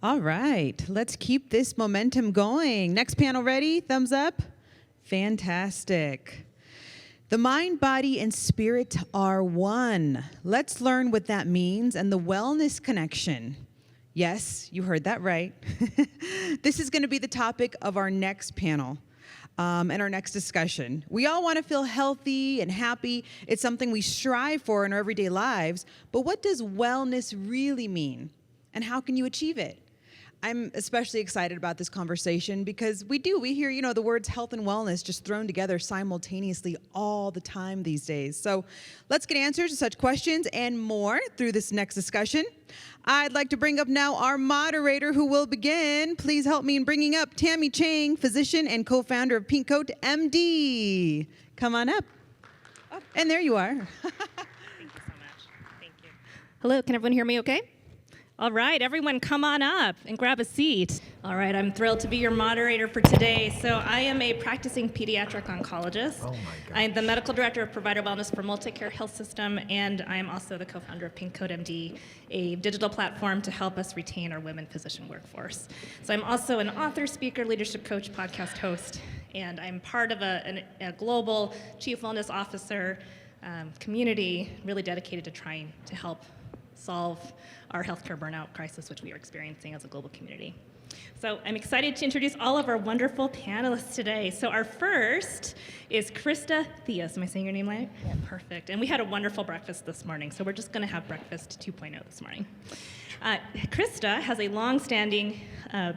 All right, let's keep this momentum going. Next panel ready? Thumbs up. Fantastic. The mind, body, and spirit are one. Let's learn what that means and the wellness connection. Yes, you heard that right. This is going to be the topic of our next panel and our next discussion. We all want to feel healthy and happy. It's something we strive for in our everyday lives. But what does wellness really mean? And how can you achieve it? I'm especially excited about this conversation because we hear, the words health and wellness just thrown together simultaneously all the time these days. So let's get answers to such questions and more through this next discussion. I'd like to bring up now our moderator who will begin. Please help me in bringing up Tammie Chang, physician and co-founder of Pink Coat MD. Come on up. Oh, and there you are. Thank you so much. Thank you. Hello, can everyone hear me okay? All right, everyone come on up and grab a seat. All right, I'm thrilled to be your moderator for today. So I am a practicing pediatric oncologist. Oh my gosh. I'm the medical director of Provider Wellness for Multicare Health System, and I am also the co-founder of Pink Coat MD, a digital platform to help us retain our women physician workforce. So I'm also an author, speaker, leadership coach, podcast host, and I'm part of a global chief wellness officer community really dedicated to trying to help solve our healthcare burnout crisis, which we are experiencing as a global community. So I'm excited to introduce all of our wonderful panelists today. So our first is Krysta Theus. Am I saying your name right? Yeah, perfect. And we had a wonderful breakfast this morning, so we're just going to have breakfast 2.0 this morning. Krysta has a long-standing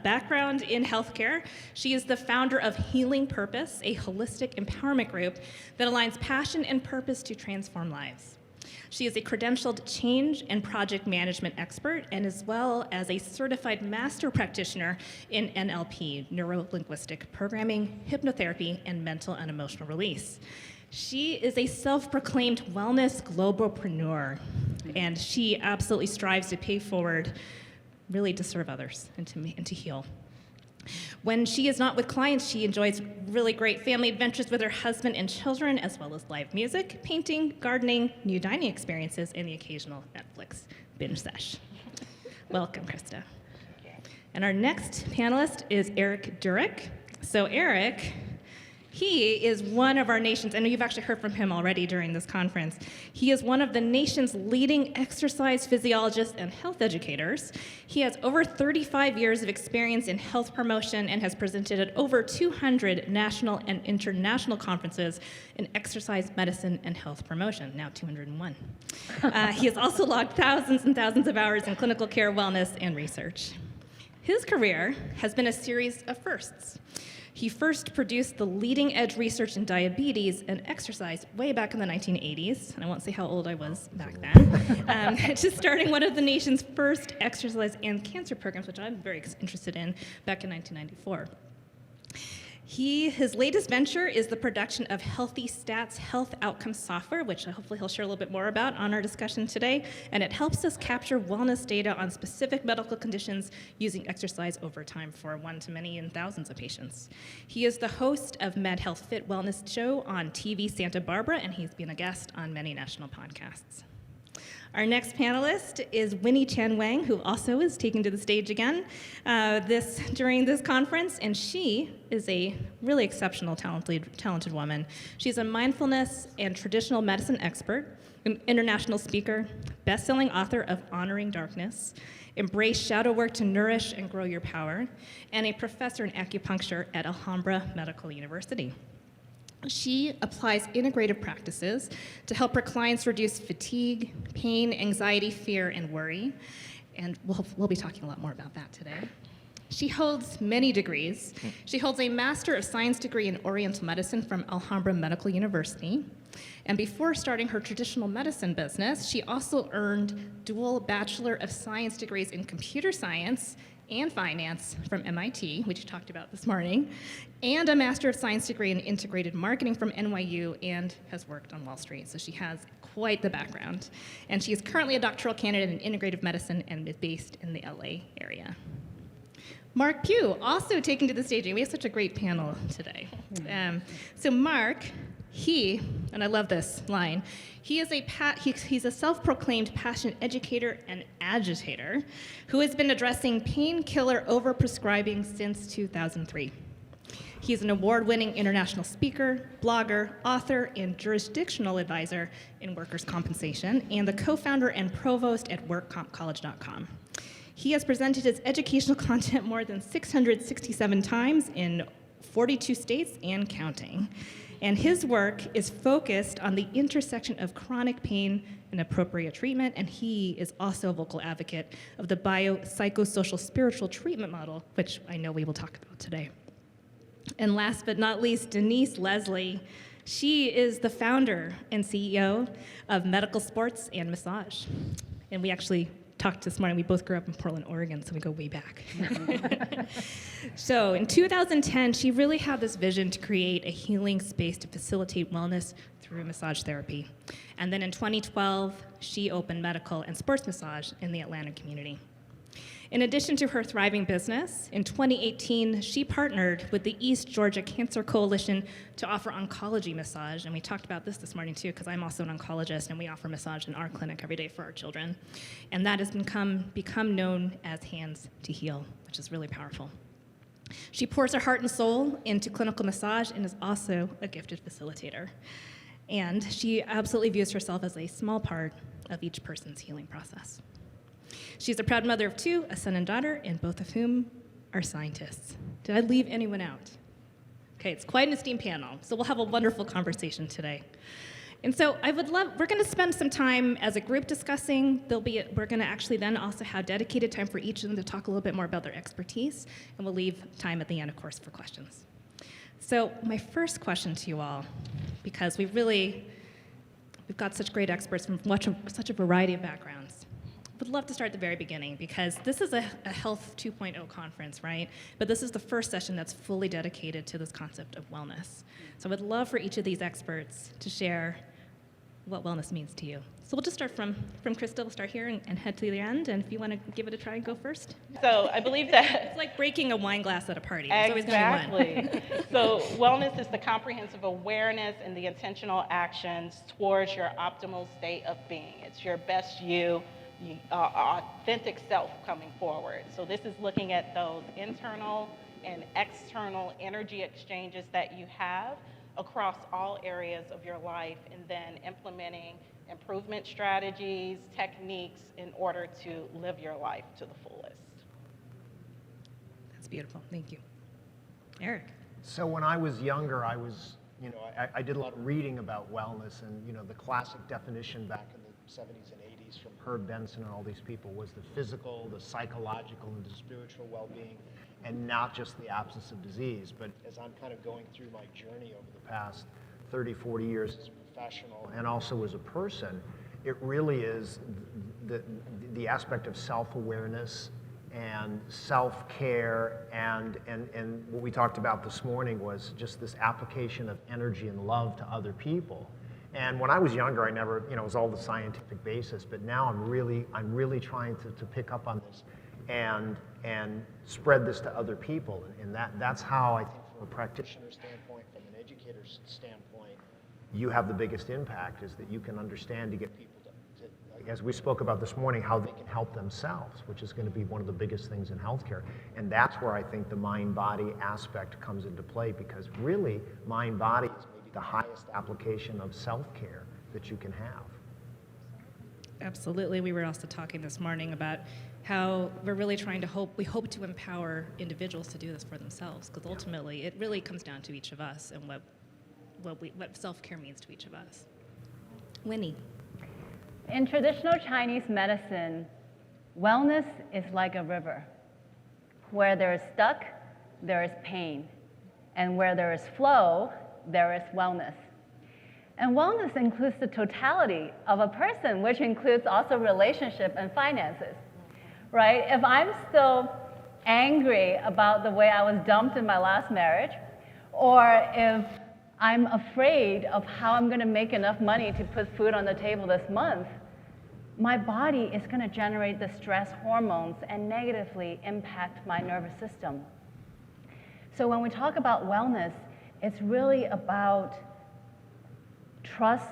background in healthcare. She is the founder of Healing Purpose, a holistic empowerment group that aligns passion and purpose to transform lives. She is a credentialed change and project management expert, and as well as a certified master practitioner in NLP, neuro-linguistic programming, hypnotherapy, and mental and emotional release. She is a self-proclaimed wellness globalpreneur, and she absolutely strives to pay forward, really to serve others and to heal. When she is not with clients, she enjoys really great family adventures with her husband and children, as well as live music, painting, gardening, new dining experiences, and the occasional Netflix binge sesh. Welcome, Krysta. And our next panelist is Eric Durak. So Eric, he is one of our nation's, and you've actually heard from him already during this conference, he is one of the nation's leading exercise physiologists and health educators. He has over 35 years of experience in health promotion and has presented at over 200 national and international conferences in exercise medicine and health promotion, now 201. He has also logged thousands and thousands of hours in clinical care, wellness, and research. His career has been a series of firsts. He first produced the leading-edge research in diabetes and exercise way back in the 1980s, and I won't say how old I was back then, to starting one of the nation's first exercise and cancer programs, which I'm very interested in, back in 1994. His latest venture is the production of Healthy Stats health outcome software, which hopefully he'll share a little bit more about on our discussion today, and it helps us capture wellness data on specific medical conditions using exercise over time for one-to-many and thousands of patients. He is the host of Med Health Fit Wellness Show on TV Santa Barbara, and he's been a guest on many national podcasts. Our next panelist is Winnie Wang, who also is taken to the stage again during this conference, and she is a really exceptional, talented woman. She's a mindfulness and traditional medicine expert, an international speaker, best-selling author of Honoring Darkness, Embrace Shadow Work to Nourish and Grow Your Power, and a professor in acupuncture at Alhambra Medical University. She applies integrative practices to help her clients reduce fatigue, pain, anxiety, fear, and worry. And we'll be talking a lot more about that today. She holds many degrees. She holds a Master of Science degree in Oriental Medicine from Alhambra Medical University. And before starting her traditional medicine business, she also earned dual Bachelor of Science degrees in Computer Science and Finance from MIT, which you talked about this morning, and a Master of Science degree in Integrated Marketing from NYU, and has worked on Wall Street. So she has quite the background. And she is currently a doctoral candidate in Integrative Medicine and is based in the LA area. Mark Pugh, also taken to the stage. We have such a great panel today. So Mark He, and I love this line, he's a self-proclaimed passionate educator and agitator who has been addressing painkiller overprescribing since 2003. He's an award-winning international speaker, blogger, author, and jurisdictional advisor in workers' compensation, and the co-founder and provost at workcompcollege.com. He has presented his educational content more than 667 times in 42 states and counting. And his work is focused on the intersection of chronic pain and appropriate treatment, and he is also a vocal advocate of the biopsychosocial spiritual treatment model, which I know we will talk about today. And last but not least, Denise Leslie. She is the founder and CEO of Medical Sports and Massage. And we actually talked this morning, we both grew up in Portland, Oregon, so we go way back. So in 2010, she really had this vision to create a healing space to facilitate wellness through massage therapy. And then in 2012, she opened medical and sports massage in the Atlanta community. In addition to her thriving business, in 2018, she partnered with the East Georgia Cancer Coalition to offer oncology massage, and we talked about this morning too, because I'm also an oncologist, and we offer massage in our clinic every day for our children. And that has become known as Hands to Heal, which is really powerful. She pours her heart and soul into clinical massage and is also a gifted facilitator. And she absolutely views herself as a small part of each person's healing process. She's a proud mother of two, a son and daughter, and both of whom are scientists. Did I leave anyone out? Okay, it's quite an esteemed panel, so we'll have a wonderful conversation today. And so we're gonna spend some time as a group discussing. We're gonna actually then also have dedicated time for each of them to talk a little bit more about their expertise, and we'll leave time at the end, of course, for questions. So my first question to you all, because we've got such great experts from such a variety of backgrounds. Would love to start at the very beginning, because this is a Health 2.0 conference, right? But this is the first session that's fully dedicated to this concept of wellness. So I would love for each of these experts to share what wellness means to you. So we'll just start from Krysta. We'll start here and head to the end. And if you want to give it a try and go first. So I believe that it's like breaking a wine glass at a party. There's exactly. Always gonna be one. So wellness is the comprehensive awareness and the intentional actions towards your optimal state of being. It's your best you, authentic self coming forward. So this is looking at those internal and external energy exchanges that you have across all areas of your life, and then implementing improvement strategies, techniques in order to live your life to the fullest. That's beautiful. Thank you. Eric. So when I was younger, I did a lot of reading about wellness, and the classic definition back in the 70s and 80s from Herb Benson and all these people was the physical, the psychological, and the spiritual well-being, and not just the absence of disease. But as I'm kind of going through my journey over the past 30, 40 years as a professional and also as a person, it really is the aspect of self-awareness and self-care, and what we talked about this morning was just this application of energy and love to other people. And when I was younger, I never, it was all the scientific basis, but now I'm really trying to pick up on this and spread this to other people. And that's how I think, from a practitioner standpoint, from an educator's standpoint, you have the biggest impact, is that you can understand to get people to, as we spoke about this morning, how they can help themselves, which is going to be one of the biggest things in healthcare. And that's where I think the mind-body aspect comes into play, because really, mind-body is maybe the highest application of self-care that you can have. Absolutely. We were also talking this morning about how we're really trying to hope to empower individuals to do this for themselves, because ultimately it really comes down to each of us and what self-care means to each of us. Winnie. In traditional Chinese medicine, wellness is like a river. Where there is stuck, there is pain. And where there is flow, there is wellness. And wellness includes the totality of a person, which includes also relationship and finances, right? If I'm still angry about the way I was dumped in my last marriage, or if I'm afraid of how I'm going to make enough money to put food on the table this month, my body is going to generate the stress hormones and negatively impact my nervous system. So when we talk about wellness, it's really about trust,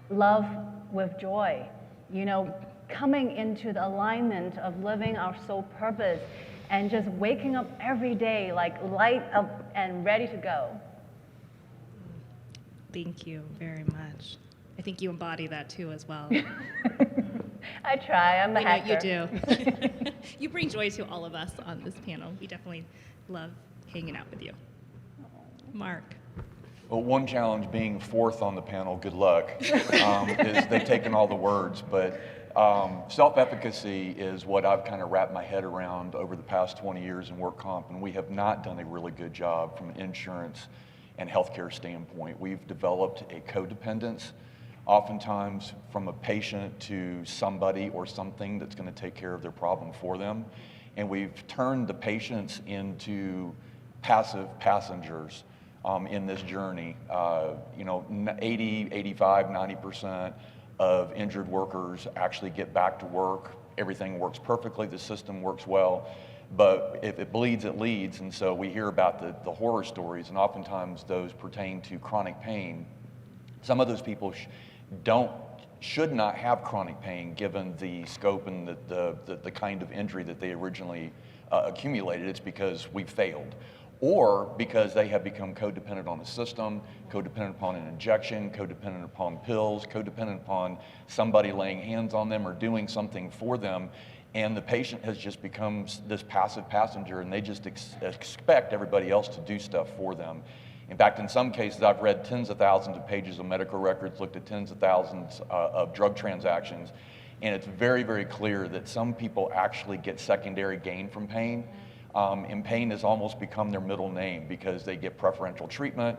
love with joy. You know, coming into the alignment of living our soul purpose and just waking up every day like light up and ready to go. Thank you very much. I think you embody that too as well. I try, I'm the hacker. You do. You bring joy to all of us on this panel. We definitely love hanging out with you. Mark. Well, one challenge being fourth on the panel, good luck, is they've taken all the words, but self-efficacy is what I've kind of wrapped my head around over the past 20 years in work comp, and we have not done a really good job from an insurance and healthcare standpoint. We've developed a codependence, oftentimes from a patient to somebody or something that's going to take care of their problem for them, and we've turned the patients into passive passengers in this journey. 80, 85, 90% of injured workers actually get back to work. Everything works perfectly, the system works well, but if it bleeds, it leads, and so we hear about the horror stories, and oftentimes those pertain to chronic pain. Some of those people should not have chronic pain given the scope and the kind of injury that they originally accumulated. It's because we've failed, or because they have become codependent on the system, codependent upon an injection, codependent upon pills, codependent upon somebody laying hands on them or doing something for them, and the patient has just become this passive passenger, and they just expect everybody else to do stuff for them. In fact, in some cases, I've read tens of thousands of pages of medical records, looked at tens of thousands of drug transactions, and it's very, very clear that some people actually get secondary gain from pain. And pain has almost become their middle name because they get preferential treatment.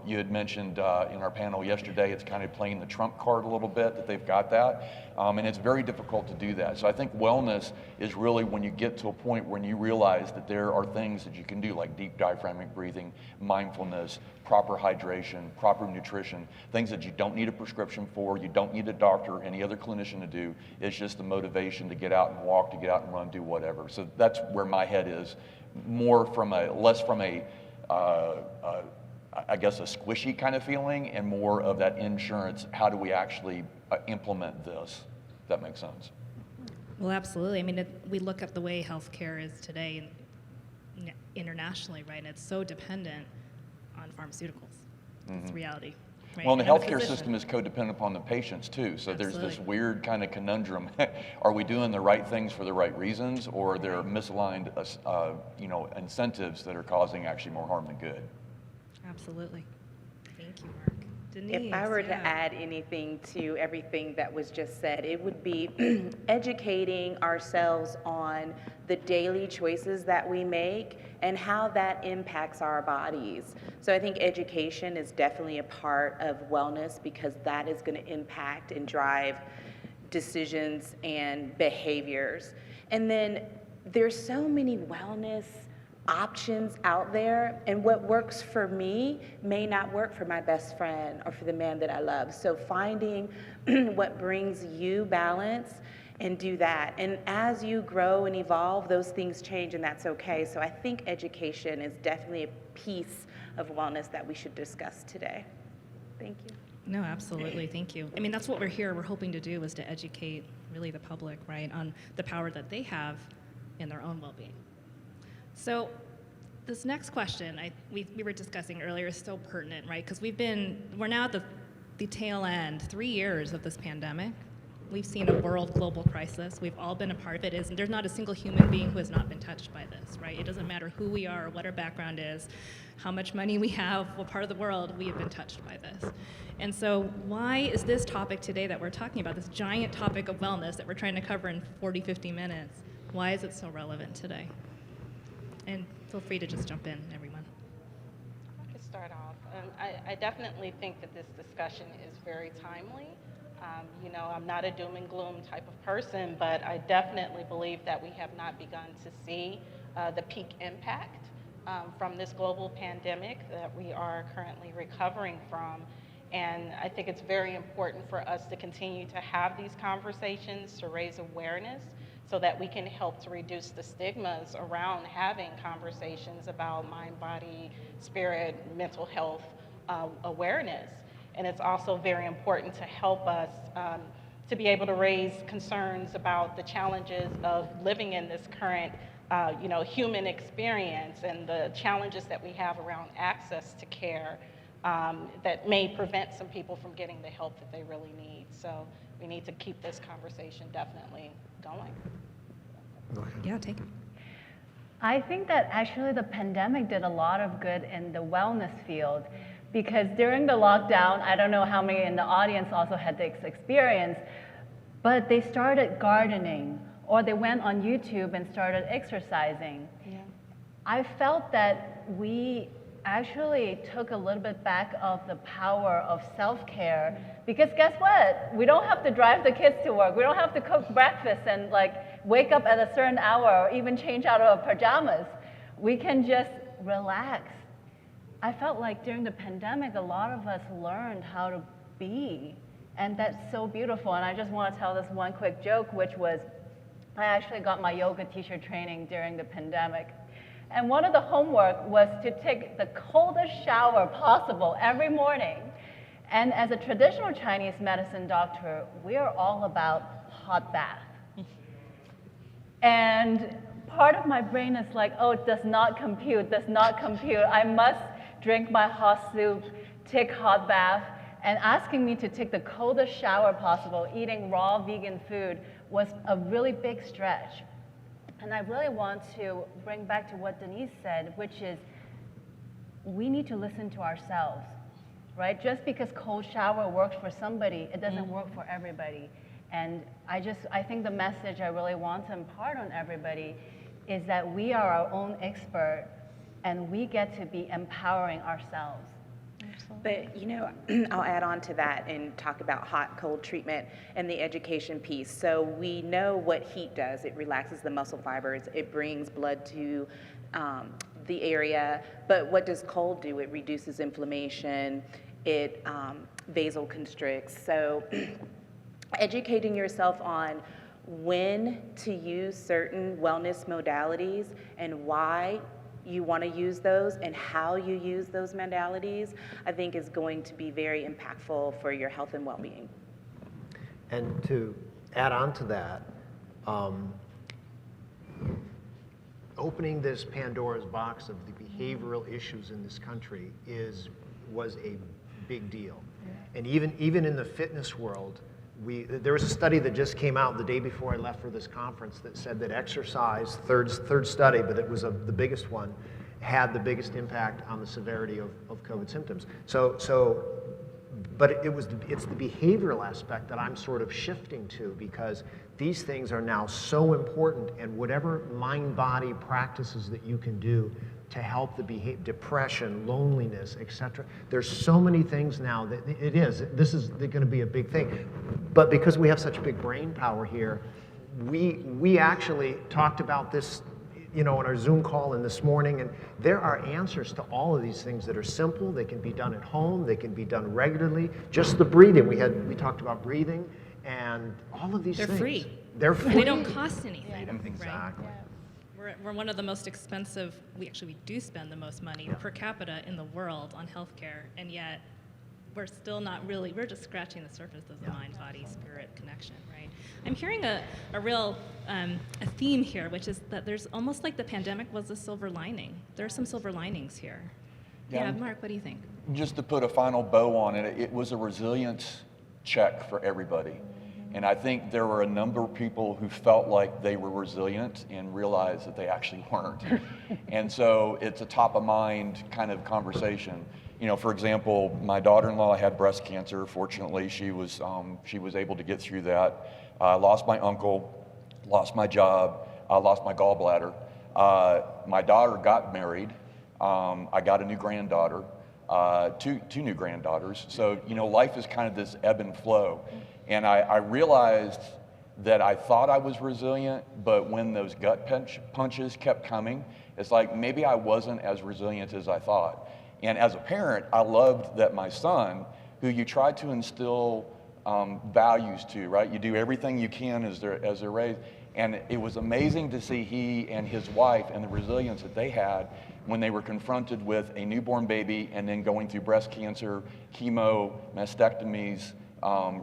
You had mentioned in our panel yesterday, it's kind of playing the trump card a little bit that they've got that. And it's very difficult to do that. So I think wellness is really when you get to a point when you realize that there are things that you can do like deep diaphragmatic breathing, mindfulness, proper hydration, proper nutrition, things that you don't need a prescription for, you don't need a doctor or any other clinician to do. It's just the motivation to get out and walk, to get out and run, do whatever. So that's where my head is, less from a I guess a squishy kind of feeling, and more of that insurance, how do we actually implement this? If that makes sense. Well, absolutely. I mean, we look at the way healthcare is today internationally, right? And it's so dependent on pharmaceuticals. It's reality. Right? Well, and the I'm a healthcare physician. system is codependent upon the patients too. So there's this Absolutely. weird kind of conundrum. Are we doing the right things for the right reasons, or are there misaligned incentives that are causing actually more harm than good? Absolutely. Thank you, Mark. Denise, If I were to yeah. add anything to everything that was just said, it would be educating ourselves on the daily choices that we make and how that impacts our bodies. So I think education is definitely a part of wellness because that is going to impact and drive decisions and behaviors. And then there's so many wellness options out there, and what works for me may not work for my best friend or for the man that I love. So finding what brings you balance and do that. And as you grow and evolve, those things change, and that's okay. So I think education is definitely a piece of wellness that we should discuss today. Thank you. No, absolutely. Thank you. I mean, that's what we're hoping to do, is to educate really the public, right, on the power that they have in their own well-being. So this next question we were discussing earlier is so pertinent, right? Because we're now at the tail end, 3 years of this pandemic. We've seen a world global crisis. We've all been a part of it. There's not a single human being who has not been touched by this, right? It doesn't matter who we are or what our background is, how much money we have, what part of the world, we have been touched by this. And so why is this topic today that we're talking about, this giant topic of wellness that we're trying to cover in 40, 50 minutes, why is it so relevant today? And feel free to just jump in, everyone. I could start off. I definitely think that this discussion is very timely. I'm not a doom and gloom type of person, but I definitely believe that we have not begun to see the peak impact from this global pandemic that we are currently recovering from. And I think it's very important for us to continue to have these conversations, to raise awareness, so that we can help to reduce the stigmas around having conversations about mind, body, spirit, mental health awareness. And it's also very important to help us to be able to raise concerns about the challenges of living in this current human experience and the challenges that we have around access to care that may prevent some people from getting the help that they really need. So we need to keep this conversation definitely going. Yeah, take it. I think that actually the pandemic did a lot of good in the wellness field, because during the lockdown, I don't know how many in the audience also had this experience, but they started gardening, or they went on YouTube and started exercising. Yeah. I felt that we actually took a little bit back of the power of self-care, because guess what? We don't have to drive the kids to work. We don't have to cook breakfast and wake up at a certain hour or even change out of our pajamas. We can just relax. I felt like during the pandemic, a lot of us learned how to be, and that's so beautiful. And I just want to tell this one quick joke, which was, I actually got my yoga teacher training during the pandemic. And one of the homework was to take the coldest shower possible every morning. And as a traditional Chinese medicine doctor, we are all about hot bath. And part of my brain is like, oh, it does not compute, does not compute. I must drink my hot soup, take hot bath. And asking me to take the coldest shower possible, eating raw vegan food, was a really big stretch. And I really want to bring back to what Denise said, which is we need to listen to ourselves, right? Just because cold shower works for somebody, it doesn't work for everybody. And I think the message I really want to impart on everybody is that we are our own expert, and we get to be empowering ourselves. But, I'll add on to that and talk about hot, cold treatment and the education piece. So we know what heat does. It relaxes the muscle fibers. It brings blood to the area. But what does cold do? It reduces inflammation. It vasoconstricts. So educating yourself on when to use certain wellness modalities and why you want to use those and how you use those modalities, I think is going to be very impactful for your health and well-being. And to add on to that, opening this Pandora's box of the behavioral issues in this country was a big deal. And even in the fitness world, there was a study that just came out the day before I left for this conference that said that exercise, third study, but it was the biggest one, had the biggest impact on the severity of COVID symptoms. But it's the behavioral aspect that I'm sort of shifting to, because these things are now so important, and whatever mind-body practices that you can do to help the depression, loneliness, etc. There's so many things now that this is going to be a big thing. But because we have such big brain power here, we actually talked about this, in our Zoom call and this morning, and there are answers to all of these things that are simple. They can be done at home. They can be done regularly. Just the breathing. We talked about breathing and all of these things. They're free. They're free. They don't cost anything. Exactly. Right? We're one of the most expensive, we do spend the most money per capita in the world on healthcare, and yet we're still not really, we're just scratching the surface of the mind, body, spirit connection, right? I'm hearing a real a theme here, which is that there's almost like the pandemic was a silver lining. There are some silver linings here. Yeah, Mark, what do you think? Just to put a final bow on it, it was a resilience check for everybody. And I think there were a number of people who felt like they were resilient and realized that they actually weren't. And so it's a top of mind kind of conversation. For example, my daughter-in-law had breast cancer. Fortunately, she was able to get through that. I lost my uncle, lost my job, lost my gallbladder. My daughter got married. I got a new granddaughter, two new granddaughters. So, life is kind of this ebb and flow. And I realized that I thought I was resilient, but when those gut punches kept coming, it's like maybe I wasn't as resilient as I thought. And as a parent, I loved that my son, who you tried to instill values too, right? You do everything you can as they're raised. And it was amazing to see he and his wife and the resilience that they had when they were confronted with a newborn baby and then going through breast cancer, chemo, mastectomies,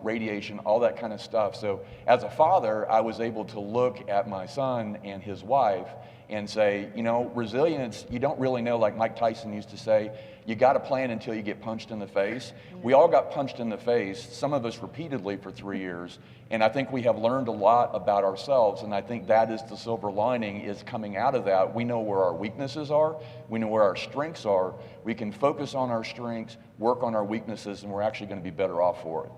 radiation, all that kind of stuff. So as a father, I was able to look at my son and his wife and say, you know, resilience, you don't really know, like Mike Tyson used to say, you got to plan until you get punched in the face. We all got punched in the face, some of us repeatedly for 3 years, and I think we have learned a lot about ourselves, and I think that is the silver lining is coming out of that. We know where our weaknesses are, we know where our strengths are, we can focus on our strengths, work on our weaknesses, and we're actually going to be better off for it.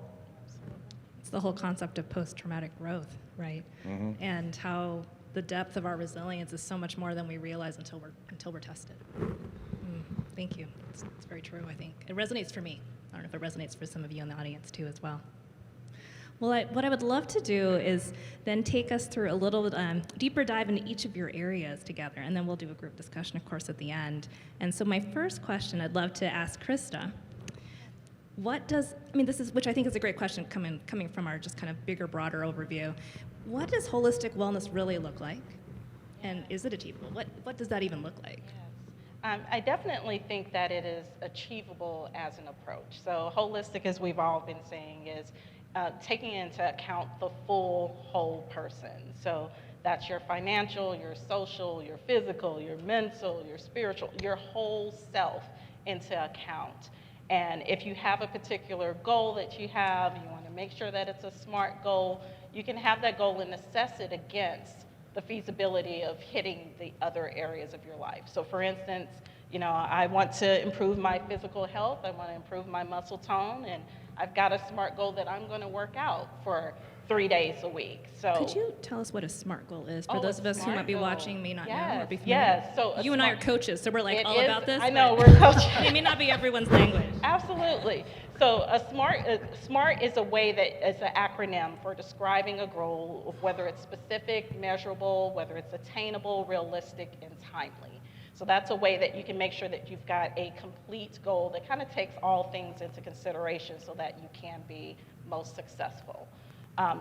It's the whole concept of post-traumatic growth, right? And how the depth of our resilience is so much more than we realize until we're tested. Thank you. It's very true, I think. It resonates for me. I don't know if it resonates for some of you in the audience too as well. Well, what I would love to do is then take us through a little deeper dive into each of your areas together, and then we'll do a group discussion, of course, at the end. And so my first question I'd love to ask Krysta, which I think is a great question coming from our just kind of bigger, broader overview. What does holistic wellness really look like? And is it achievable? What does that even look like? I definitely think that it is achievable as an approach. So holistic, as we've all been saying, is taking into account the full whole person. So that's your financial, your social, your physical, your mental, your spiritual, your whole self into account. And if you have a particular goal that you have, you want to make sure that it's a SMART goal, you can have that goal and assess it against the feasibility of hitting the other areas of your life. So for instance, you know, I want to improve my physical health, I want to improve my muscle tone, and I've got a SMART goal that I'm going to work out for 3 days a week. So could you tell us what a SMART goal is for those of us who might be watching, may not know or be familiar? Yes. So you and I are coaches, so we're like all about this. I know, we're coaches. It may not be everyone's language. Absolutely. So SMART is a way that is an acronym for describing a goal, of whether it's specific, measurable, whether it's attainable, realistic, and timely. So that's a way that you can make sure that you've got a complete goal that kind of takes all things into consideration so that you can be most successful.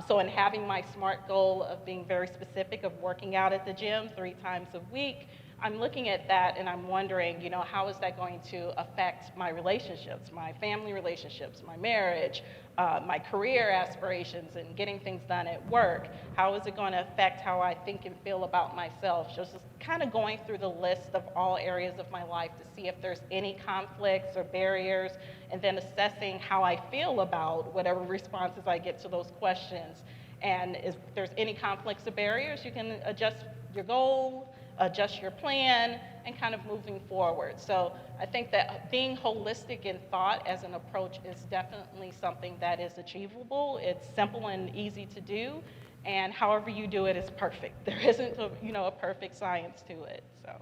So in having my SMART goal of being very specific, of working out at the gym 3 times a week, I'm looking at that and I'm wondering, you know, how is that going to affect my relationships, my family relationships, my marriage, my career aspirations and getting things done at work? How is it going to affect how I think and feel about myself? Just kind of going through the list of all areas of my life to see if there's any conflicts or barriers, and then assessing how I feel about whatever responses I get to those questions. And if there's any conflicts or barriers, you can adjust your goal, adjust your plan, and kind of moving forward. So I think that being holistic in thought as an approach is definitely something that is achievable. It's simple and easy to do, and however you do it is perfect. There isn't a perfect science to it. So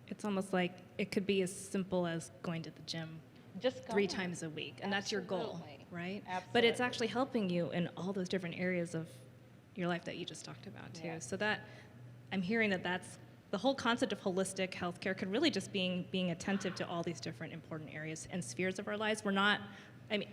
it's almost like it could be as simple as going to the gym just 3 times a week, and that's your goal, right? Absolutely. But it's actually helping you in all those different areas of your life that you just talked about too. Yeah. So that I'm hearing that's the whole concept of holistic healthcare could really just being attentive to all these different important areas and spheres of our lives. We're not, I mean,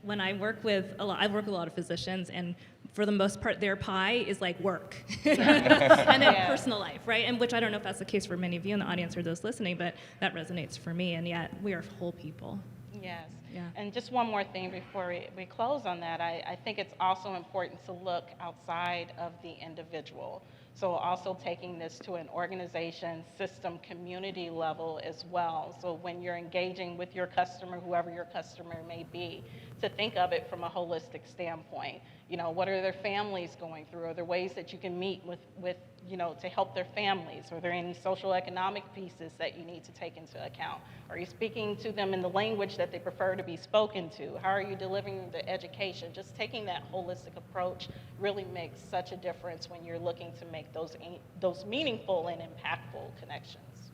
when I work with a lot of physicians, and for the most part, their pie is like work and then personal life, right? And which I don't know if that's the case for many of you in the audience or those listening, but that resonates for me. And yet, we are whole people. Yes. Yeah. And just one more thing before we close on that, I think it's also important to look outside of the individual. So also taking this to an organization, system, community level as well. So when you're engaging with your customer, whoever your customer may be, to think of it from a holistic standpoint. You know, what are their families going through? Are there ways that you can meet with to help their families? Are there any social economic pieces that you need to take into account? Are you speaking to them in the language that they prefer to be spoken to? How are you delivering the education? Just taking that holistic approach really makes such a difference when you're looking to make those meaningful and impactful connections.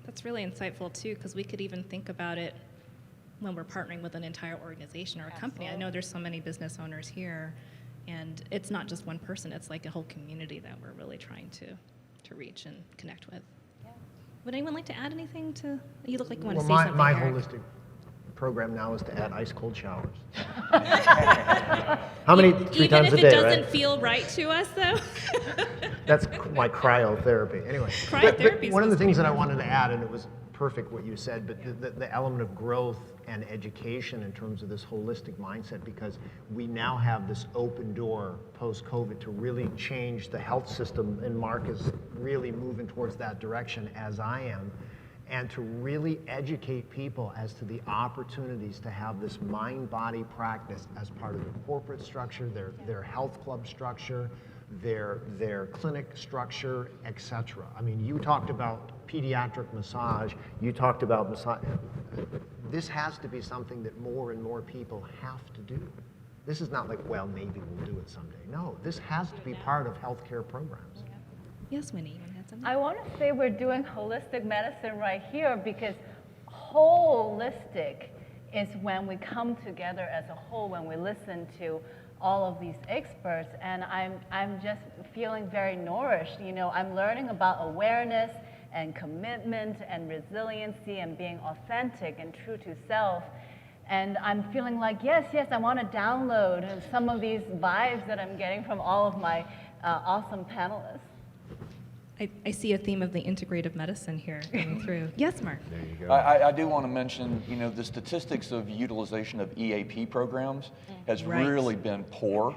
That's really insightful too, because we could even think about it when we're partnering with an entire organization or a company. I know there's so many business owners here, and it's not just one person, it's like a whole community that we're really trying to reach and connect with. Yeah. Would anyone like to add anything to, you look like you want to say something, my Eric. holistic program now is to add ice cold showers. How many? 3 Even times if a it day, doesn't right? feel right to us, though. That's my cryotherapy. Anyway, Cryotherapy is one of the supposed things to that be I wanted to add, and it was perfect what you said, but the element of growth and education in terms of this holistic mindset, because we now have this open door post-COVID to really change the health system, and Mark is really moving towards that direction, as I am, and to really educate people as to the opportunities to have this mind-body practice as part of their corporate structure, their health club structure, their clinic structure, etc. I mean, you talked about pediatric massage, you talked about massage. This has to be something that more and more people have to do. This is not like, well, maybe we'll do it someday. No, this has to be part of healthcare programs. Yes, Winnie, you want to add something? I want to say we're doing holistic medicine right here, because holistic is when we come together as a whole, when we listen to all of these experts, and I'm just feeling very nourished. You know, I'm learning about awareness and commitment and resiliency and being authentic and true to self. And I'm feeling like, yes, I want to download some of these vibes that I'm getting from all of my awesome panelists. I see a theme of the integrative medicine here coming through. Yes, Mark? There you go. I do want to mention, you know, the statistics of utilization of EAP programs has Right. really been poor.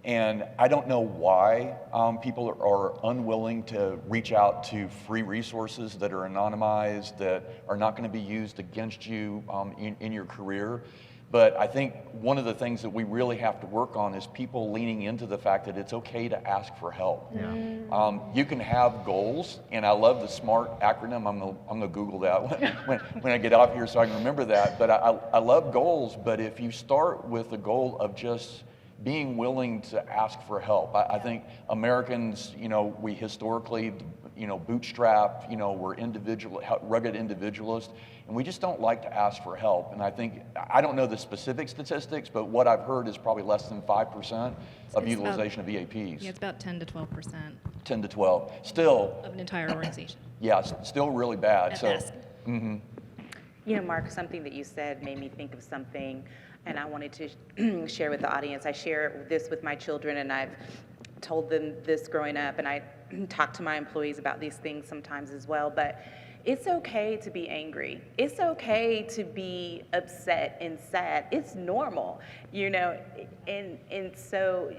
And I don't know why people are unwilling to reach out to free resources that are anonymized, that are not going to be used against you in your career. But I think one of the things that we really have to work on is people leaning into the fact that it's okay to ask for help. Yeah. You can have goals, and I love the SMART acronym. I'm gonna Google that when I get off here so I can remember that. But I love goals, but if you start with the goal of just being willing to ask for help. I think Americans, you know, we historically, you know, bootstrap, you know, we're rugged individualists, and we just don't like to ask for help. And I think, I don't know the specific statistics, but what I've heard is probably less than 5% of It's utilization of EAPs. Yeah, it's about 10 to 12% 10 to 12. Still, of an entire organization. yeah, still really bad. At So, best. mhm. You know, Mark, something that you said made me think of something, and I wanted to share with the audience. I share this with my children, and I've told them this growing up, and I talk to my employees about these things sometimes as well, but it's okay to be angry. It's okay to be upset and sad. It's normal, you know, and so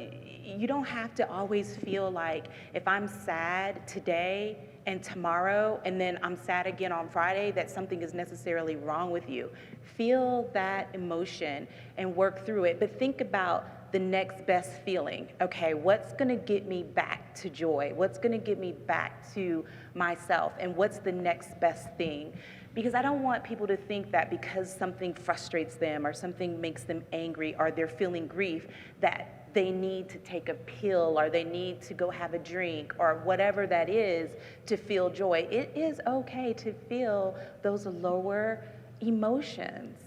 you don't have to always feel like if I'm sad today and tomorrow, and then I'm sad again on Friday, that something is necessarily wrong with you. Feel that emotion and work through it, but think about the next best feeling. Okay, what's gonna get me back to joy? What's gonna get me back to myself? And what's the next best thing? Because I don't want people to think that because something frustrates them or something makes them angry or they're feeling grief, that they need to take a pill or they need to go have a drink or whatever that is to feel joy. It is okay to feel those lower emotions.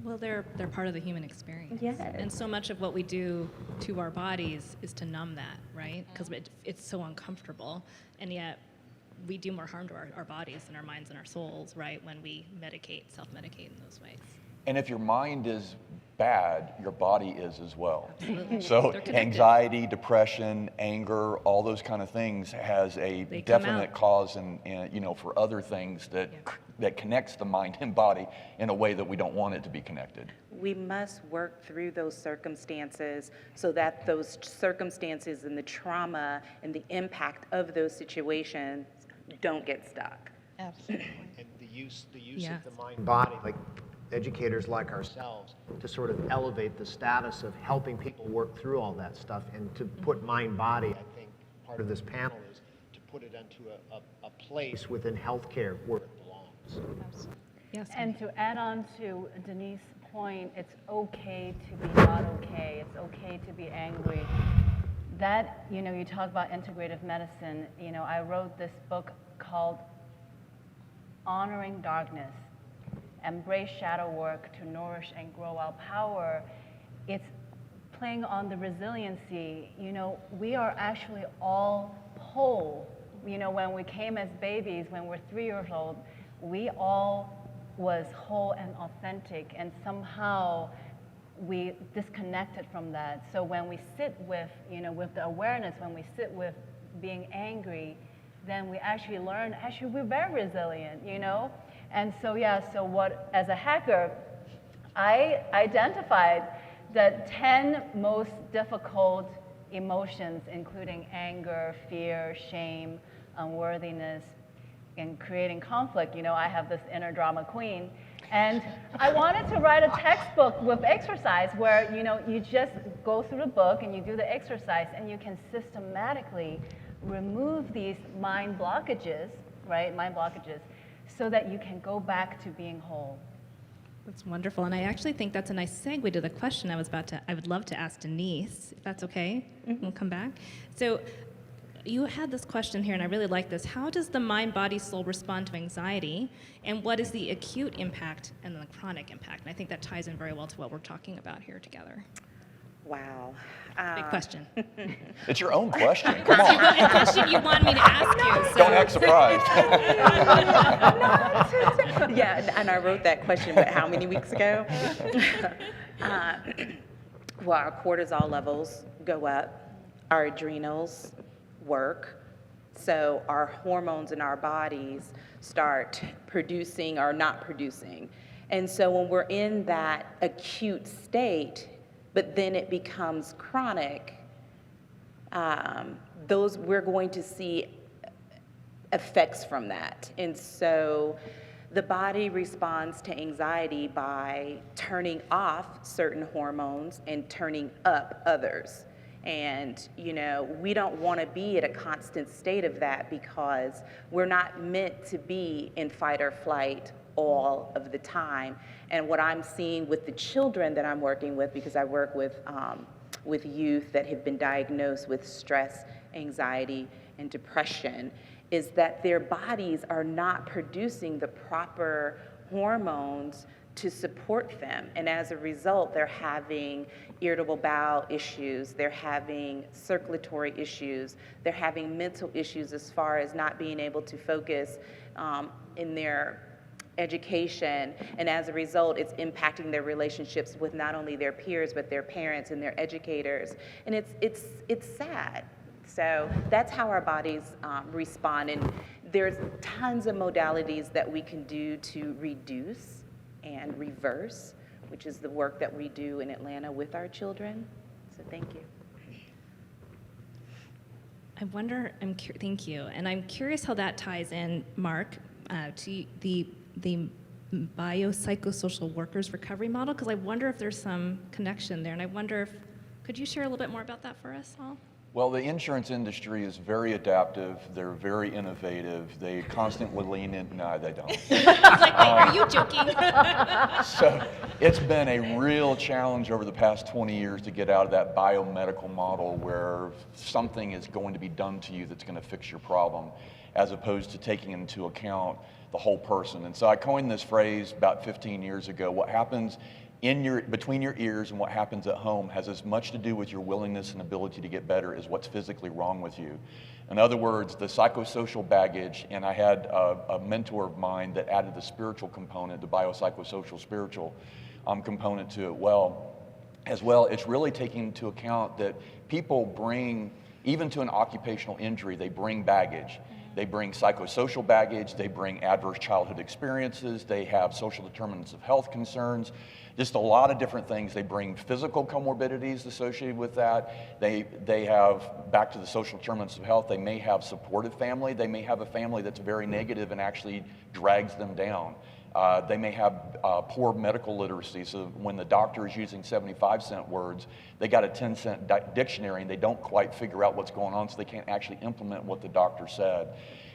Well, they're part of the human experience. Yes. And so much of what we do to our bodies is to numb that, right? Because it's so uncomfortable, and yet we do more harm to our bodies and our minds and our souls, right, when we self-medicate in those ways. And if your mind is bad, your body is as well. Absolutely. So They're connected. anxiety, depression, anger, all those kind of things has a They come definite out. cause and you know, for other things that that connects the mind and body in a way that we don't want it to be connected. We must work through those circumstances so that those circumstances and the trauma and the impact of those situations don't get stuck. Absolutely. And the use Yes. of the mind-body, like educators like ourselves, to sort of elevate the status of helping people work through all that stuff, and to put mind-body, I think part of this panel is to put it into a place within healthcare where it belongs. Absolutely. Yes. And to add on to Denise's point, it's okay to be not okay. It's okay to be angry. That, you know, you talk about integrative medicine. You know, I wrote this book called Honoring Darkness, Embrace Shadow Work to Nourish and Grow Our Power. It's playing on the resiliency. You know, we are actually all whole. You know, when we came as babies, when we're 3 years old, we all was whole and authentic, and somehow we disconnected from that. So when we sit with, with the awareness, when we sit with being angry, then we actually learn, actually we're very resilient, And so as a hacker, I identified the 10 most difficult emotions, including anger, fear, shame, unworthiness, and creating conflict. I have this inner drama queen. And I wanted to write a textbook with exercise where, you just go through the book and you do the exercise and you can systematically remove these mind blockages, right? Mind blockages, so that you can go back to being whole. That's wonderful, and I actually think that's a nice segue to the question I would love to ask Denise, if that's okay. We'll come back. So you had this question here, and I really like this. How does the mind, body, soul respond to anxiety, and what is the acute impact and the chronic impact? And I think that ties in very well to what we're talking about here together. Wow. Big question. It's your own question. Come on. A question you want me to ask you. So. Don't act surprised. Yeah, and I wrote that question, but how many weeks ago? Well, our cortisol levels go up, our adrenals work, so our hormones in our bodies start producing or not producing. And so when we're in that acute state, but then it becomes chronic, we're going to see effects from that. And so the body responds to anxiety by turning off certain hormones and turning up others. And, we don't want to be at a constant state of that because we're not meant to be in fight or flight all of the time. And what I'm seeing with the children that I'm working with, because I work with youth that have been diagnosed with stress, anxiety, and depression, is that their bodies are not producing the proper hormones to support them. And as a result, they're having irritable bowel issues, they're having circulatory issues, they're having mental issues as far as not being able to focus in their education, and as a result, it's impacting their relationships with not only their peers, but their parents and their educators. And it's sad. So that's how our bodies respond. And there's tons of modalities that we can do to reduce and reverse, which is the work that we do in Atlanta with our children. So thank you. I wonder, thank you. And I'm curious how that ties in, Mark, to the biopsychosocial workers recovery model, because I wonder if there's some connection there. And I wonder could you share a little bit more about that for us all? Well, the insurance industry is very adaptive. They're very innovative. They constantly lean in. No, they don't. Are you joking? So it's been a real challenge over the past 20 years to get out of that biomedical model where something is going to be done to you that's going to fix your problem, as opposed to taking into account the whole person. And so I coined this phrase about 15 years ago. What happens between your ears and what happens at home has as much to do with your willingness and ability to get better as what's physically wrong with you. In other words, the psychosocial baggage, and I had a mentor of mine that added the spiritual component, the biopsychosocial spiritual component to it as well. It's really taking into account that people bring, even to an occupational injury, they bring baggage. They bring psychosocial baggage, they bring adverse childhood experiences, they have social determinants of health concerns, just a lot of different things. They bring physical comorbidities associated with that. They have, back to the social determinants of health, they may have supportive family, they may have a family that's very negative and actually drags them down. They may have poor medical literacy, so when the doctor is using 75-cent words, they got a 10-cent dictionary and they don't quite figure out what's going on, so they can't actually implement what the doctor said.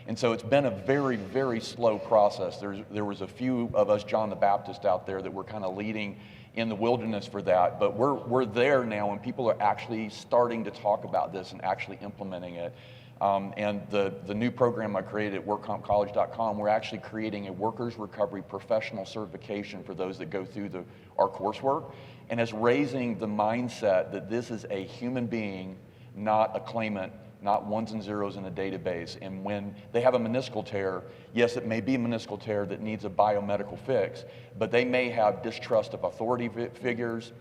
And so it's been a very, very slow process. There was a few of us John the Baptist out there that were kind of leading in the wilderness for that, but we're there now, and people are actually starting to talk about this and actually implementing it. And the new program I created at workcompcollege.com, we're actually creating a workers' recovery professional certification for those that go through our coursework, and it's raising the mindset that this is a human being, not a claimant not ones and zeros in a database. And when they have a meniscal tear, yes, it may be a meniscal tear that needs a biomedical fix, but they may have distrust of authority figures.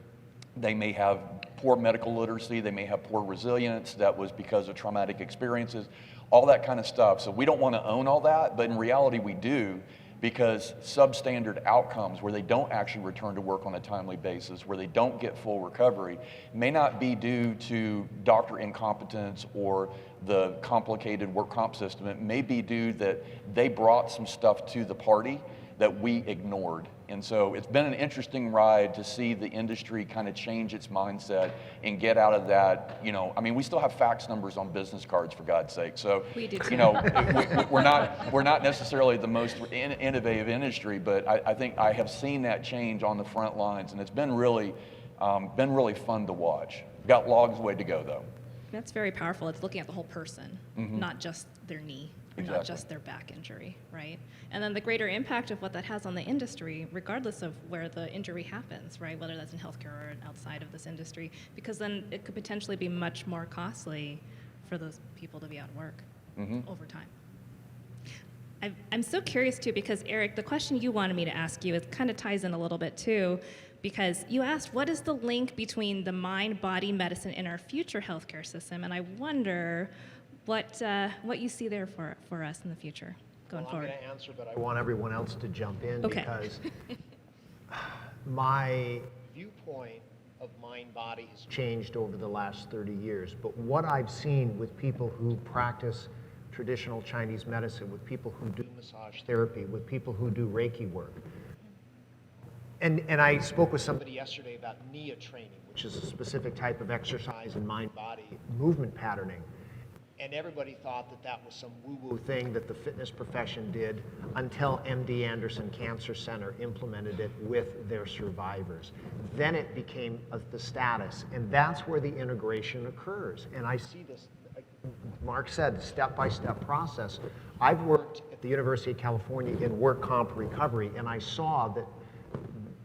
They may have poor medical literacy. They may have poor resilience that was because of traumatic experiences, all that kind of stuff. So we don't want to own all that, but in reality we do, because substandard outcomes where they don't actually return to work on a timely basis, where they don't get full recovery, may not be due to doctor incompetence or the complicated work comp system. It may be due that they brought some stuff to the party that we ignored. And so it's been an interesting ride to see the industry kind of change its mindset and get out of that, you know, I mean, we still have fax numbers on business cards, for God's sake. So, We do too. you know, we're not necessarily the most innovative industry, but I think I have seen that change on the front lines, and it's been really fun to watch. Got logs way to go, though. That's very powerful. It's looking at the whole person, not just their knee, or not Exactly. just their back injury, right? And then the greater impact of what that has on the industry, regardless of where the injury happens, right? Whether that's in healthcare or outside of this industry, because then it could potentially be much more costly for those people to be out of work over time. I'm so curious too, because Eric, the question you wanted me to ask you, it kind of ties in a little bit too, because you asked what is the link between the mind-body medicine in our future healthcare system, and I wonder what you see there for us in the future going Well, forward. I'm going to answer, but I want everyone else to jump in Okay. because my viewpoint of mind-body has changed over the last 30 years. But what I've seen with people who practice traditional Chinese medicine, with people who do massage therapy, with people who do Reiki work, and I spoke with somebody yesterday about NIA training, which is a specific type of exercise and mind-body movement patterning. And everybody thought that that was some woo-woo thing that the fitness profession did until MD Anderson Cancer Center implemented it with their survivors. Then it became the status, and that's where the integration occurs. And I see this, like Mark said, step-by-step process. I've worked at the University of California in work comp recovery, and I saw that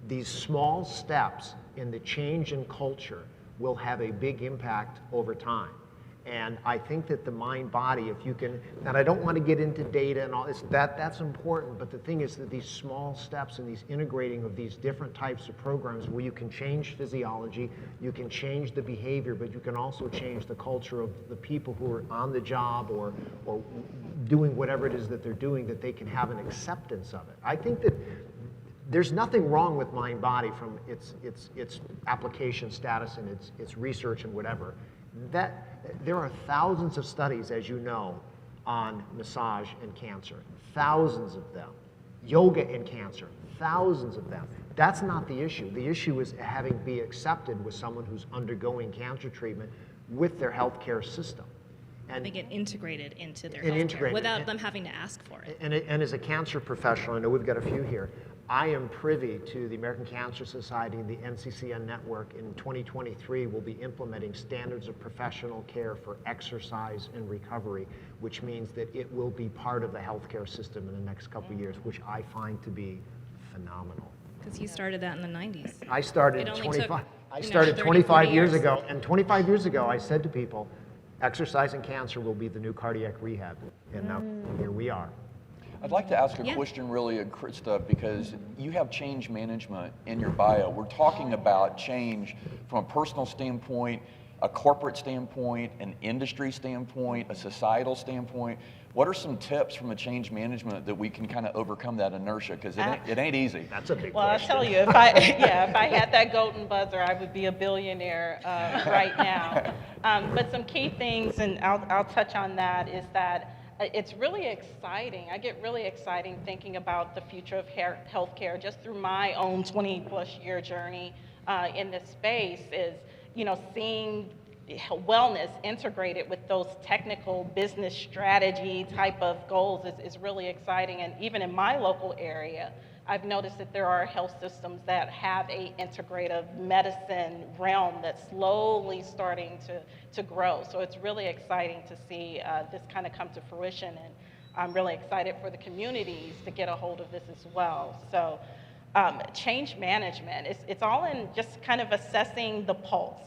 these small steps in the change in culture will have a big impact over time. And I think that the mind-body, if you can, and I don't want to get into data and all this, that's important, but the thing is that these small steps and these integrating of these different types of programs where you can change physiology, you can change the behavior, but you can also change the culture of the people who are on the job or doing whatever it is that they're doing, that they can have an acceptance of it. I think that there's nothing wrong with mind-body from its application status and its research and whatever. There are thousands of studies, as you know, on massage and cancer. Thousands of them. Yoga and cancer. Thousands of them. That's not the issue. The issue is having be accepted with someone who's undergoing cancer treatment with their healthcare system. And They get integrated into their And healthcare integrated. without And- them having to ask for it. And as a cancer professional, I know we've got a few here, I am privy to the American Cancer Society and the NCCN network. In 2023, we'll be implementing standards of professional care for exercise and recovery, which means that it will be part of the healthcare system in the next couple of years, which I find to be phenomenal. Because you started that in the 90s. I started It only 25. took, I you know, started 30, 25 40 years years. ago, and 25 years ago, I said to people, exercise and cancer will be the new cardiac rehab, and now here we are. I'd like to ask a Yeah. question really, Krysta, because you have change management in your bio. We're talking about change from a personal standpoint, a corporate standpoint, an industry standpoint, a societal standpoint. What are some tips from a change management that we can kind of overcome that inertia? Because it ain't easy. That's a big Well, I'll question. tell you, if I had that golden buzzer, I would be a billionaire right now. But some key things, and I'll touch on that, is that it's really exciting. I get really exciting thinking about the future of healthcare just through my own 20-plus year journey in this space is, seeing wellness integrated with those technical business strategy type of goals is really exciting. And even in my local area, I've noticed that there are health systems that have a integrative medicine realm that's slowly starting to grow. So it's really exciting to see this kind of come to fruition, and I'm really excited for the communities to get a hold of this as well. So change management, it's all in just kind of assessing the pulse.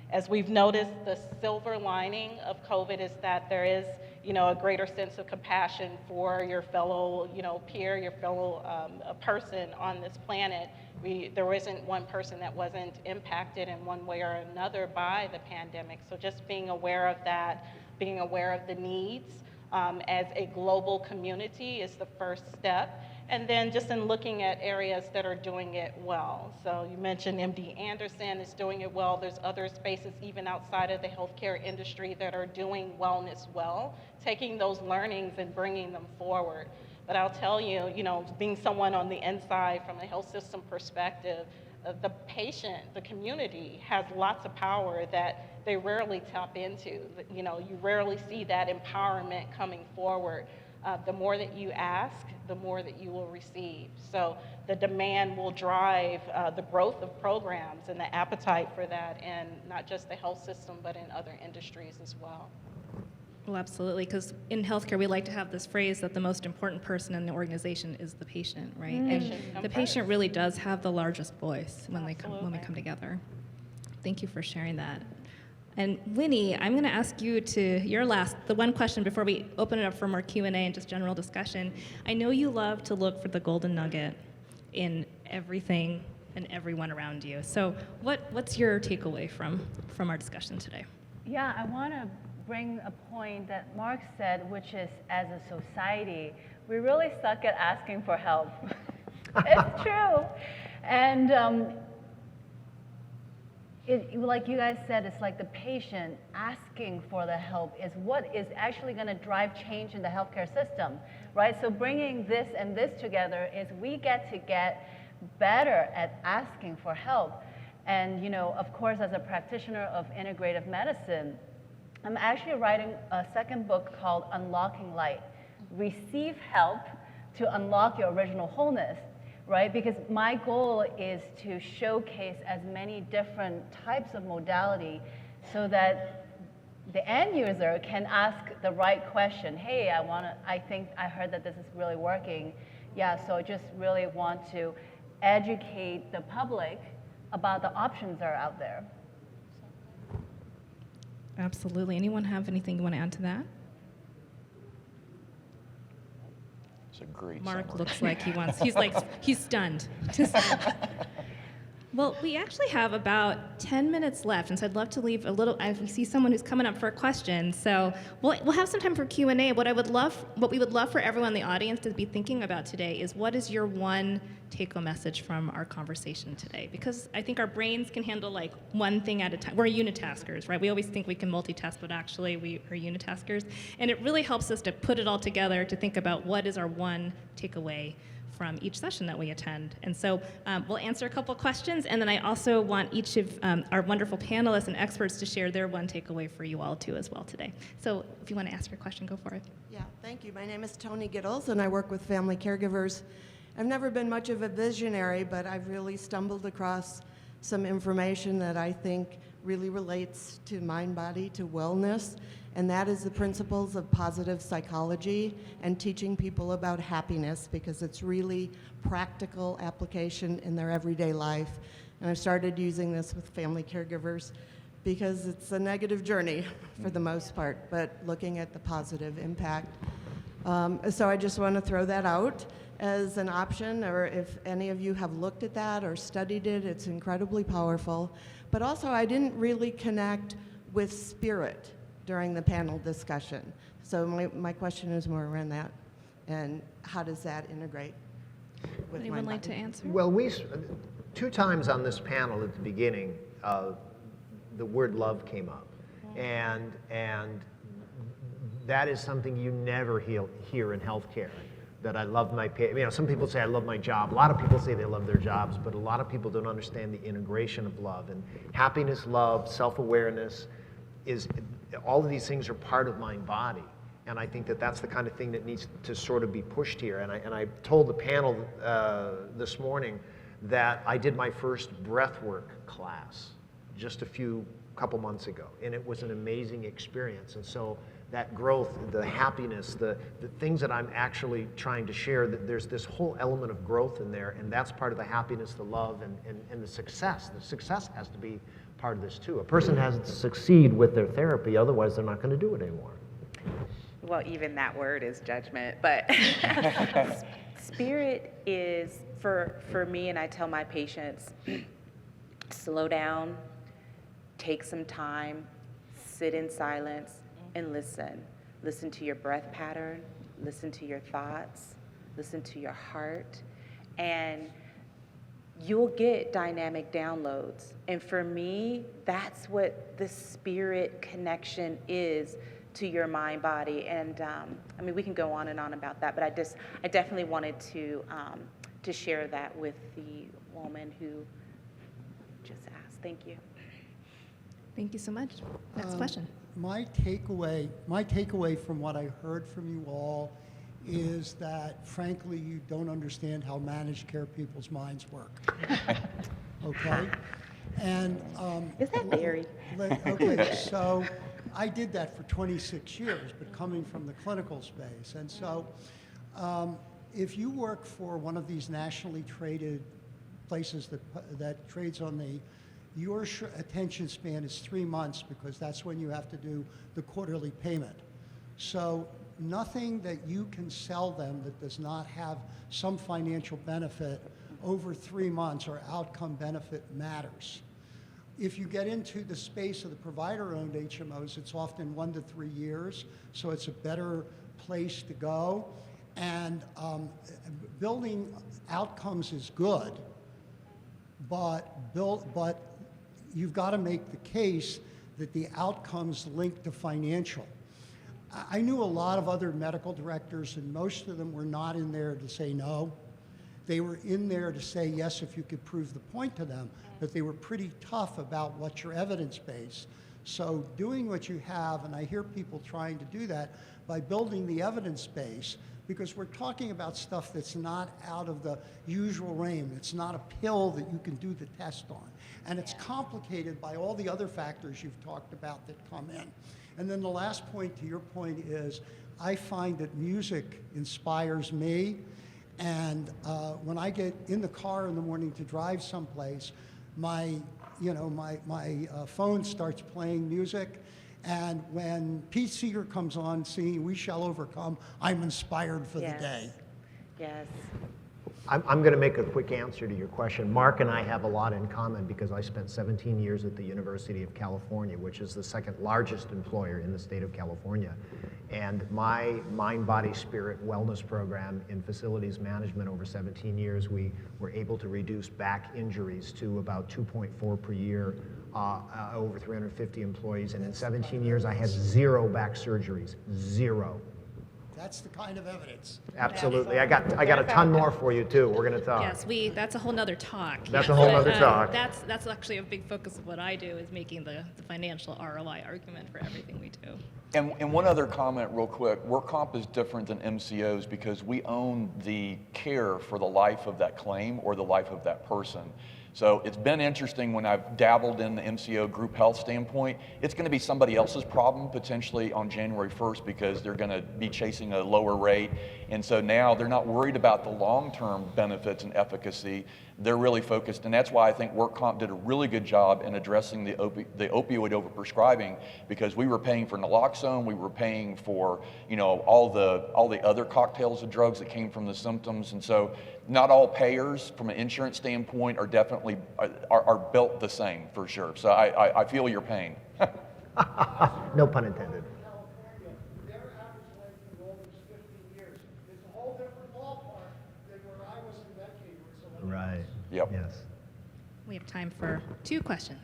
As we've noticed, the silver lining of COVID is that there is, a greater sense of compassion for your fellow, peer, your fellow person on this planet. There isn't one person that wasn't impacted in one way or another by the pandemic. So just being aware of that, being aware of the needs as a global community is the first step. And then just in looking at areas that are doing it well. So you mentioned MD Anderson is doing it well. There's other spaces even outside of the healthcare industry that are doing wellness well, taking those learnings and bringing them forward. But I'll tell you, being someone on the inside from a health system perspective, the patient, the community has lots of power that they rarely tap into. You rarely see that empowerment coming forward. The more that you ask, the more that you will receive. So the demand will drive the growth of programs and the appetite for that in not just the health system, but in other industries as well. Well, absolutely, because in healthcare, we like to have this phrase that the most important person in the organization is the patient, right? And the patient really does have the largest voice when we come together. Thank you for sharing that. And Winnie, I'm going to ask you the one question before we open it up for more Q&A and just general discussion. I know you love to look for the golden nugget in everything and everyone around you. So what's your takeaway from our discussion today? Yeah, I want to bring a point that Mark said, which is, as a society, we really suck at asking for help. It's true. And like you guys said, it's like the patient asking for the help is what is actually going to drive change in the healthcare system, right? So bringing this and this together is we get better at asking for help. And, of course, as a practitioner of integrative medicine, I'm actually writing a second book called Unlocking Light. Receive help to unlock your original wholeness. Right? Because my goal is to showcase as many different types of modality so that the end user can ask the right question. Hey, I think I heard that this is really working. Yeah, so I just really want to educate the public about the options that are out there. Absolutely. Anyone have anything you want to add to that? It's a great Mark summary. looks like he's stunned. Well, we actually have about 10 minutes left, and so I'd love to leave a little. I see someone who's coming up for a question, so we'll have some time for Q&A. What we would love for everyone in the audience to be thinking about today is, what is your one take-home message from our conversation today? Because I think our brains can handle like one thing at a time. We're unitaskers, right? We always think we can multitask, but actually we are unitaskers, and it really helps us to put it all together to think about what is our one takeaway from each session that we attend. And so we'll answer a couple questions, and then I also want each of our wonderful panelists and experts to share their one takeaway for you all too as well today. So if you want to ask your question, go for it. Yeah, thank you. My name is Tony Gittles, and I work with family caregivers. I've never been much of a visionary, but I've really stumbled across some information that I think really relates to mind, body, to wellness, and that is the principles of positive psychology and teaching people about happiness, because it's really practical application in their everyday life. And I've started using this with family caregivers because it's a negative journey for the most part, but looking at the positive impact. So I just want to throw that out as an option, or if any of you have looked at that or studied it, it's incredibly powerful. But also, I didn't really connect with spirit during the panel discussion. So my question is more around that, and how does that integrate with Anyone my like to body? answer? Well, two times on this panel at the beginning, the word love came up. And that is something you never hear in healthcare. That I love my, some people say I love my job. A lot of people say they love their jobs, but a lot of people don't understand the integration of love. And happiness, love, self-awareness, all of these things are part of mind body. And I think that that's the kind of thing that needs to sort of be pushed here. And I told the panel this morning that I did my first breathwork class just a couple months ago, and it was an amazing experience. And so that growth, the happiness, the things that I'm actually trying to share, that there's this whole element of growth in there, and that's part of the happiness, the love, and the success. The success has to be part of this too. A person has to succeed with their therapy, otherwise they're not going to do it anymore. Well, even that word is judgment, but spirit is, for me, and I tell my patients, slow down, take some time, sit in silence, and listen. Listen to your breath pattern, listen to your thoughts, listen to your heart, and you'll get dynamic downloads. And for me, that's what the spirit connection is to your mind, body. And I mean, we can go on and on about that, but I definitely wanted to share that with the woman who just asked. Thank you. Thank you so much. Next question. My takeaway from what I heard from you all is that, frankly, you don't understand how managed care people's minds work. Okay? And Is that Barry? okay, so I did that for 26 years, but coming from the clinical space. And so if you work for one of these nationally traded places that trades on the, your attention span is 3 months, because that's when you have to do the quarterly payment. So nothing that you can sell them that does not have some financial benefit over 3 months or outcome benefit matters. If you get into the space of the provider-owned HMOs, it's often 1 to 3 years, so it's a better place to go. And building outcomes is good, but you've got to make the case that the outcomes link to financial. I knew a lot of other medical directors, and most of them were not in there to say no. They were in there to say yes if you could prove the point to them, but they were pretty tough about what's your evidence base. So doing what you have, and I hear people trying to do that by building the evidence base, because we're talking about stuff that's not out of the usual realm. It's not a pill that you can do the test on. And it's complicated by all the other factors you've talked about that come in. And then the last point to your point is, I find that music inspires me. And when I get in the car in the morning to drive someplace, my phone starts playing music. And when Pete Seeger comes on singing "We Shall Overcome," I'm inspired for the day. Yes. I'm going to make a quick answer to your question. Mark and I have a lot in common, because I spent 17 years at the University of California, which is the second largest employer in the state of California. And my mind, body, spirit wellness program in facilities management over 17 years, we were able to reduce back injuries to about 2.4 per year, over 350 employees. And in 17 years, I had 0 back surgeries, 0. That's the kind of evidence. Absolutely. I got a ton more for you too. We're going to talk. Yes, that's a whole nother talk. That's a whole nother talk. That's actually a big focus of what I do, is making the financial ROI argument for everything we do. And one other comment real quick, work comp is different than MCOs because we own the care for the life of that claim or the life of that person. So it's been interesting when I've dabbled in the MCO group health standpoint. It's going to be somebody else's problem potentially on January 1st, because they're going to be chasing a lower rate. And so now they're not worried about the long-term benefits and efficacy. They're really focused. And that's why I think work comp did a really good job in addressing the opioid overprescribing, because we were paying for naloxone, we were paying for, all the other cocktails of drugs that came from the symptoms. And so not all payers from an insurance standpoint are definitely are built the same, for sure. So I feel your pain. No pun intended. Their average length of enrollment is 15 years. It's a whole different ballpark than where I was in Medicaid. Right. Yep. Yes. We have time for 2 questions.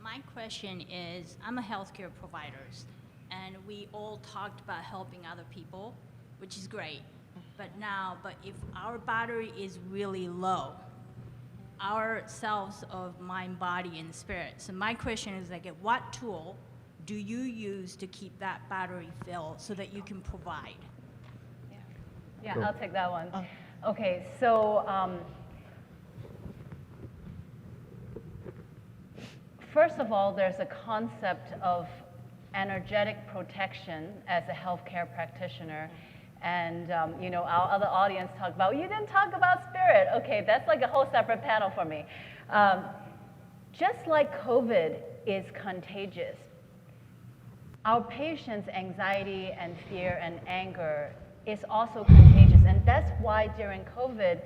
My question is, I'm a healthcare provider, and we all talked about helping other people, which is great. But if our battery is really low, our selves of mind, body, and spirit. So my question is, what tool do you use to keep that battery filled so that you can provide? Yeah, Cool. I'll take that one. Okay, so first of all, there's a concept of energetic protection as a healthcare practitioner. And our other audience talked about, you didn't talk about spirit. Okay, that's like a whole separate panel for me. just like COVID is contagious, our patients' anxiety and fear and anger is also contagious. And that's why during COVID,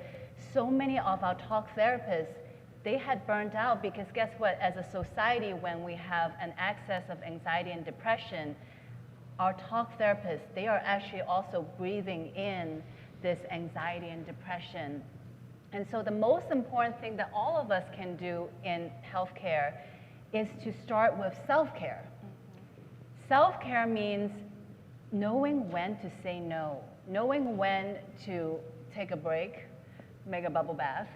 so many of our talk therapists, they had burned out because guess what? As a society, when we have an excess of anxiety and depression, our talk therapists, they are actually also breathing in this anxiety and depression. And so the most important thing that all of us can do in healthcare is to start with self-care. Self-care means knowing when to say no, knowing when to take a break, make a bubble bath,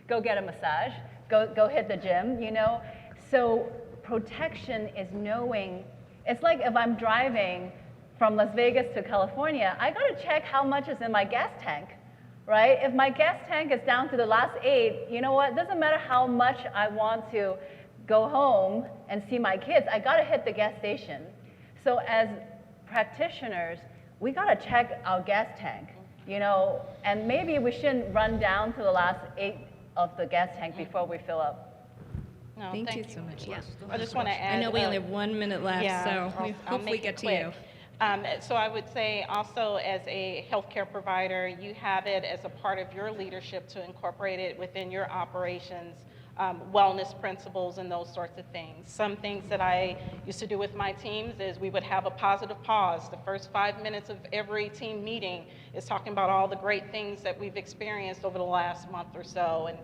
go get a massage, go hit the gym, you know? So protection is knowing, it's like if I'm driving from Las Vegas to California, I gotta check how much is in my gas tank, right? If my gas tank is down to the last 8, you know what? It doesn't matter how much I want to go home and see my kids, I gotta hit the gas station. So as practitioners, we gotta check our gas tank, you know, and maybe we shouldn't run down to the last 8 of the gas tank before we fill up. No, Thank you so much. Yeah. I just want to add. I know we only have 1 minute left, so we I'll hopefully make get it to quick. you. So I would say also as a healthcare provider, you have it as a part of your leadership to incorporate it within your operations, wellness principles and those sorts of things. Some things that I used to do with my teams is we would have a positive pause. The first 5 minutes of every team meeting is talking about all the great things that we've experienced over the last month or so, and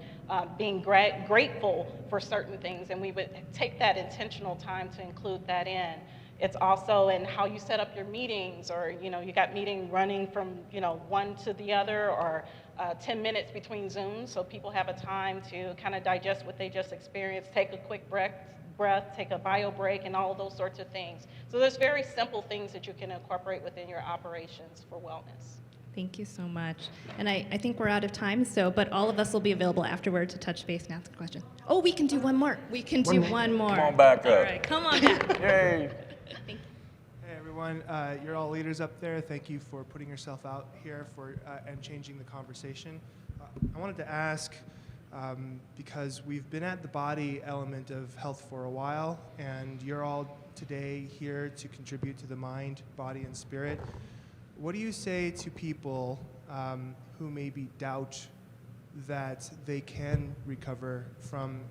being grateful for certain things, and we would take that intentional time to include that in. It's also in how you set up your meetings, or you got meeting running from one to the other, or 10 minutes between Zooms, so people have a time to kind of digest what they just experienced, take a quick breath, take a bio break, and all of those sorts of things. So there's very simple things that you can incorporate within your operations for wellness. Thank you so much. And I think we're out of time, but all of us will be available afterward to touch base and ask a question. Oh, we can do one more. We can do one more. Come on back up. All right, come on back. Yay. Thank you. Hey everyone, you're all leaders up there. Thank you for putting yourself out here and changing the conversation. I wanted to ask, because we've been at the body element of health for a while, and you're all today here to contribute to the mind, body, and spirit. What do you say to people who maybe doubt that they can recover from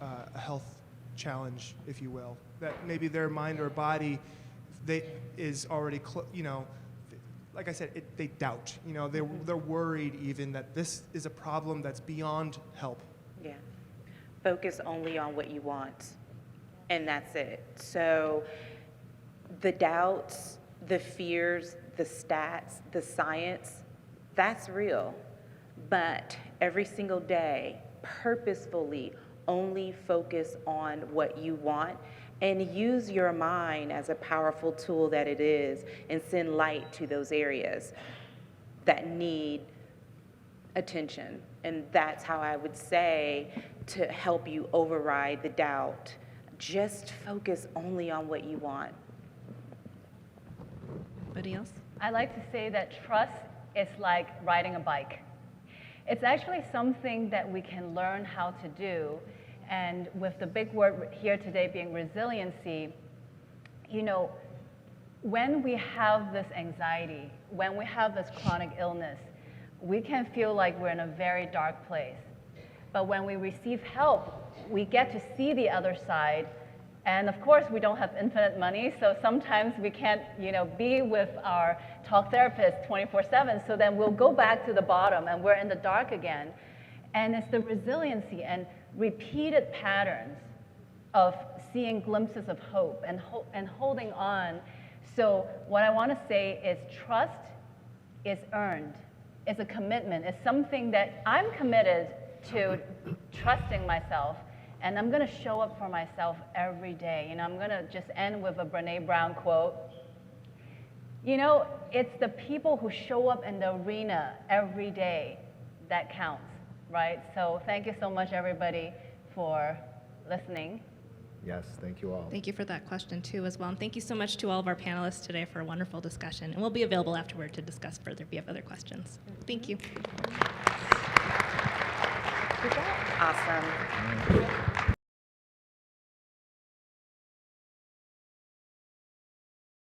a health challenge, if you will? That maybe their mind or body is already, like I said, they doubt. They're worried even that this is a problem that's beyond help. Yeah. Focus only on what you want, and that's it. So the doubts, the fears, the stats, the science, that's real. But every single day, purposefully only focus on what you want and use your mind as a powerful tool that it is, and send light to those areas that need attention. And that's how I would say to help you override the doubt. Just focus only on what you want. Anybody else? I like to say that trust is like riding a bike. It's actually something that we can learn how to do. And with the big word here today being resiliency, when we have this anxiety, when we have this chronic illness, we can feel like we're in a very dark place. But when we receive help, we get to see the other side. And of course, we don't have infinite money, so sometimes we can't, be with our talk therapist 24/7. So then we'll go back to the bottom, and we're in the dark again. And it's the resiliency and repeated patterns of seeing glimpses of hope and holding on. So what I want to say is trust is earned. It's a commitment. It's something that I'm committed to trusting myself. And I'm going to show up for myself every day. I'm going to just end with a Brené Brown quote. It's the people who show up in the arena every day that counts, right? So thank you so much, everybody, for listening. Yes, thank you all. Thank you for that question, too, as well. And thank you so much to all of our panelists today for a wonderful discussion. And we'll be available afterward to discuss further if you have other questions. Thank you. Awesome.